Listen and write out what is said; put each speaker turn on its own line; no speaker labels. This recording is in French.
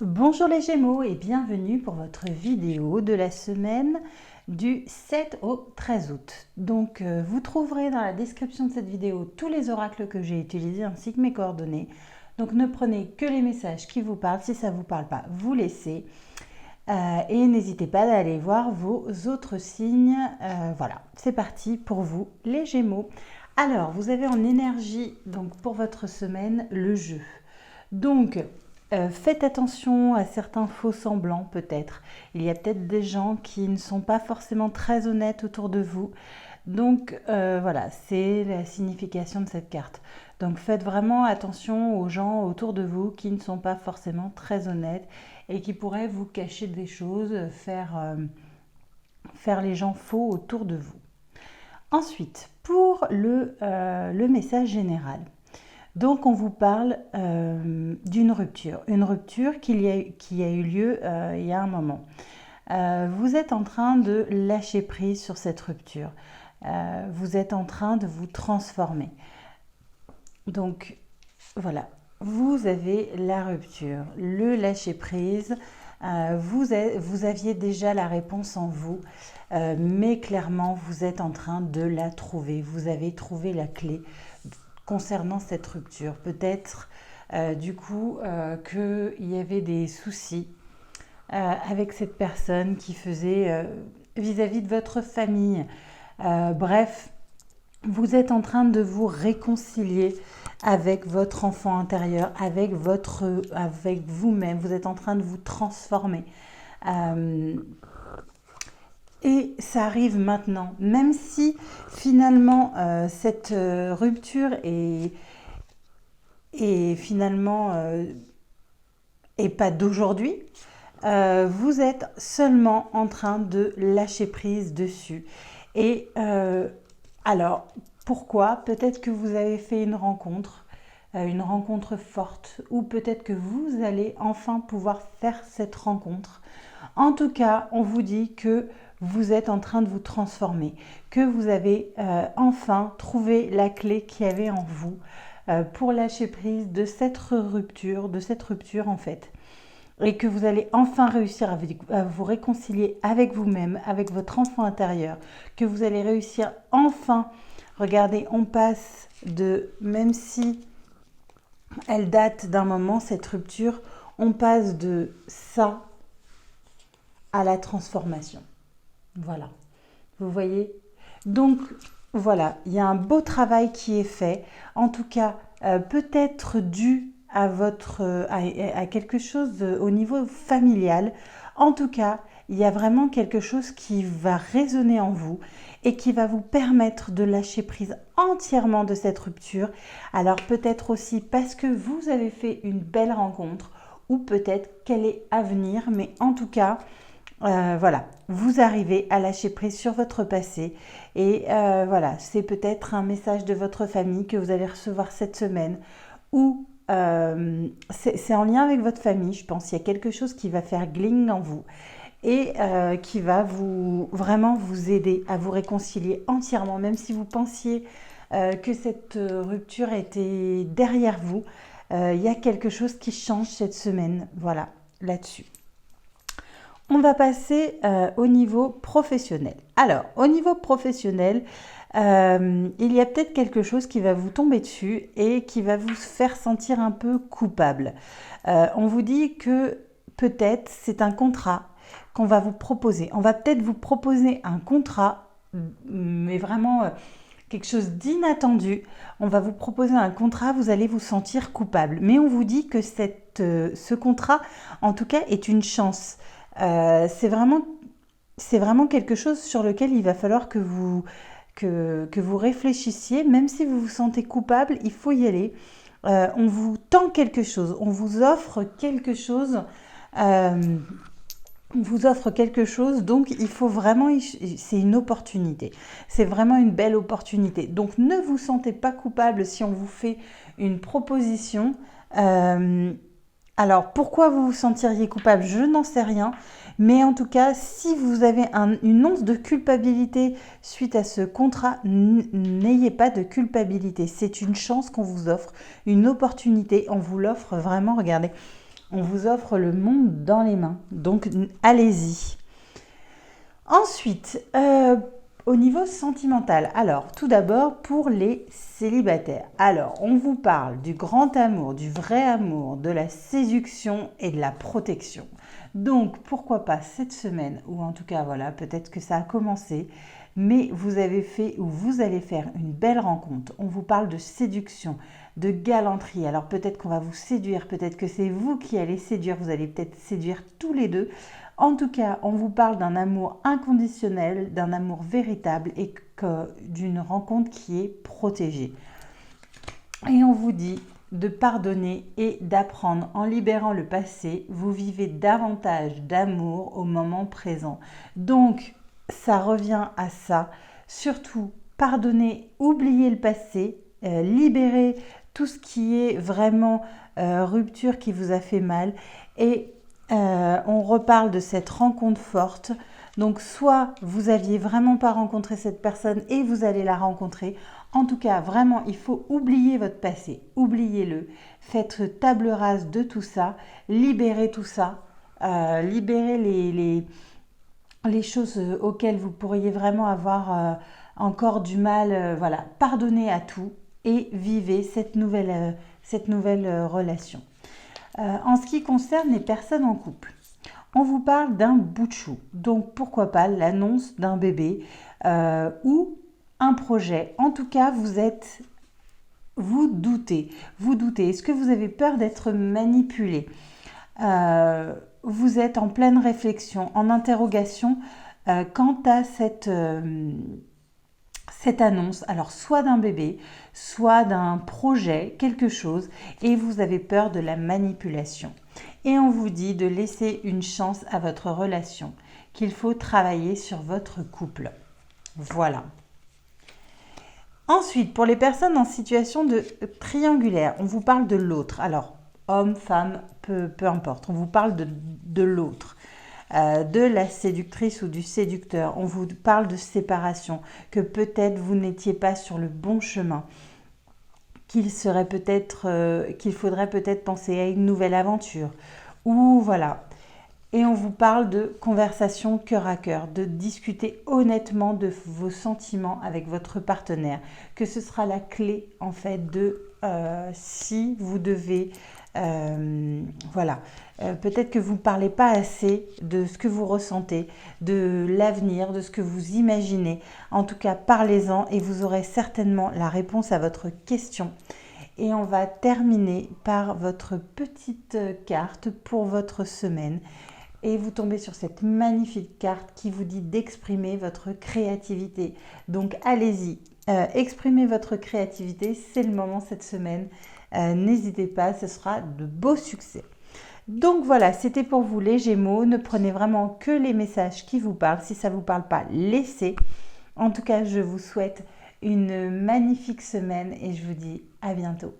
Bonjour les Gémeaux et bienvenue pour votre vidéo de la semaine du 7 au 13 août. Donc vous trouverez dans la description de cette vidéo tous les oracles que j'ai utilisés ainsi que mes coordonnées. Donc ne prenez que les messages qui vous parlent, si ça ne vous parle pas, vous laissez. Et n'hésitez pas d'aller voir vos autres signes. Voilà, c'est parti pour vous les Gémeaux. Alors, vous avez en énergie, donc pour votre semaine, le jeu. Donc, faites attention à certains faux semblants peut-être. Il y a peut-être des gens qui ne sont pas forcément très honnêtes autour de vous. Donc voilà, c'est la signification de cette carte. Donc faites vraiment attention aux gens autour de vous qui ne sont pas forcément très honnêtes et qui pourraient vous cacher des choses, faire les gens faux autour de vous. Ensuite, pour le message général. Donc on vous parle d'une rupture, une rupture qui a eu lieu il y a un moment. Vous êtes en train de lâcher prise sur cette rupture. Vous êtes en train de vous transformer. Donc voilà, vous avez la rupture, le lâcher prise. Vous aviez déjà la réponse en vous, mais clairement vous êtes en train de la trouver. Vous avez trouvé la clé concernant cette rupture. Peut-être du coup qu'il y avait des soucis avec cette personne qui faisait vis-à-vis de votre famille. Bref, vous êtes en train de vous réconcilier avec votre enfant intérieur, avec vous-même. Vous êtes en train de vous transformer. Et ça arrive maintenant, même si finalement cette rupture est finalement et pas d'aujourd'hui, vous êtes seulement en train de lâcher prise dessus. Et alors, pourquoi? Peut-être que vous avez fait une rencontre forte, ou peut-être que vous allez enfin pouvoir faire cette rencontre. En tout cas, on vous dit que vous êtes en train de vous transformer, que vous avez enfin trouvé la clé qu'il y avait en vous pour lâcher prise de cette rupture en fait. Et que vous allez enfin réussir à vous réconcilier avec vous-même, avec votre enfant intérieur, que vous allez réussir enfin, regardez, on passe de, même si elle date d'un moment, cette rupture, on passe de ça à la transformation. Voilà, vous voyez? Donc voilà, il y a un beau travail qui est fait, en tout cas peut-être dû à quelque chose au niveau familial. En tout cas, il y a vraiment quelque chose qui va résonner en vous et qui va vous permettre de lâcher prise entièrement de cette rupture. Alors peut-être aussi parce que vous avez fait une belle rencontre ou peut-être qu'elle est à venir, mais en tout cas, voilà, vous arrivez à lâcher prise sur votre passé et voilà, c'est peut-être un message de votre famille que vous allez recevoir cette semaine ou c'est en lien avec votre famille, je pense. Il y a quelque chose qui va faire gling en vous et qui va vraiment vous aider à vous réconcilier entièrement, même si vous pensiez que cette rupture était derrière vous. Il y a quelque chose qui change cette semaine, voilà, là-dessus. On va passer au niveau professionnel. Alors, au niveau professionnel, il y a peut-être quelque chose qui va vous tomber dessus et qui va vous faire sentir un peu coupable. On vous dit que peut-être c'est un contrat qu'on va vous proposer. On va peut-être vous proposer un contrat, mais vraiment quelque chose d'inattendu. On va vous proposer un contrat, vous allez vous sentir coupable. Mais on vous dit que ce contrat, en tout cas, est une chance. C'est vraiment quelque chose sur lequel il va falloir que vous réfléchissiez. Même si vous vous sentez coupable, il faut y aller. On vous tend quelque chose, on vous offre quelque chose. Donc il faut vraiment, c'est une opportunité. C'est vraiment une belle opportunité. Donc ne vous sentez pas coupable si on vous fait une proposition. Alors, pourquoi vous vous sentiriez coupable? Je n'en sais rien. Mais en tout cas, si vous avez une once de culpabilité suite à ce contrat, n'ayez pas de culpabilité. C'est une chance qu'on vous offre, une opportunité. On vous l'offre vraiment, regardez. On vous offre le monde dans les mains, donc allez-y. Ensuite, au niveau sentimental, alors tout d'abord pour les célibataires. Alors, on vous parle du grand amour, du vrai amour, de la séduction et de la protection. Donc, pourquoi pas cette semaine, ou en tout cas, voilà, peut-être que ça a commencé, mais vous avez fait ou vous allez faire une belle rencontre. On vous parle de séduction, de galanterie. Alors, peut-être qu'on va vous séduire, peut-être que c'est vous qui allez séduire, vous allez peut-être séduire tous les deux. En tout cas, on vous parle d'un amour inconditionnel, d'un amour véritable et d'une rencontre qui est protégée. Et on vous dit de pardonner et d'apprendre. En libérant le passé, vous vivez davantage d'amour au moment présent. Donc, ça revient à ça. Surtout, pardonnez, oubliez le passé, libérez tout ce qui est vraiment rupture qui vous a fait mal et on reparle de cette rencontre forte. Donc, soit vous aviez vraiment pas rencontré cette personne et vous allez la rencontrer. En tout cas, vraiment, il faut oublier votre passé. Oubliez-le. Faites table rase de tout ça. Libérez tout ça. Libérez les choses auxquelles vous pourriez vraiment avoir encore du mal. Voilà, pardonnez à tout et vivez cette nouvelle relation. En ce qui concerne les personnes en couple, on vous parle d'un bout de chou. Donc, pourquoi pas l'annonce d'un bébé ou un projet. En tout cas, vous doutez. Est-ce que vous avez peur d'être manipulé? Vous êtes en pleine réflexion, en interrogation quant à cette annonce, alors soit d'un bébé, soit d'un projet, quelque chose, et vous avez peur de la manipulation. Et on vous dit de laisser une chance à votre relation, qu'il faut travailler sur votre couple. Voilà. Ensuite, pour les personnes en situation de triangulaire, on vous parle de l'autre. Alors, homme, femme, peu importe, on vous parle de l'autre. De la séductrice ou du séducteur. On vous parle de séparation, que peut-être vous n'étiez pas sur le bon chemin, qu'il faudrait peut-être penser à une nouvelle aventure. Ou voilà. Et on vous parle de conversation cœur à cœur, de discuter honnêtement de vos sentiments avec votre partenaire, que ce sera la clé en fait de si vous devez, peut-être que vous ne parlez pas assez de ce que vous ressentez, de l'avenir, de ce que vous imaginez. En tout cas, parlez-en et vous aurez certainement la réponse à votre question. Et on va terminer par votre petite carte pour votre semaine. Et vous tombez sur cette magnifique carte qui vous dit d'exprimer votre créativité. Donc allez-y, exprimez votre créativité, c'est le moment cette semaine. N'hésitez pas, ce sera de beaux succès. Donc voilà, c'était pour vous les Gémeaux. Ne prenez vraiment que les messages qui vous parlent. Si ça ne vous parle pas, laissez. En tout cas, je vous souhaite une magnifique semaine et je vous dis à bientôt.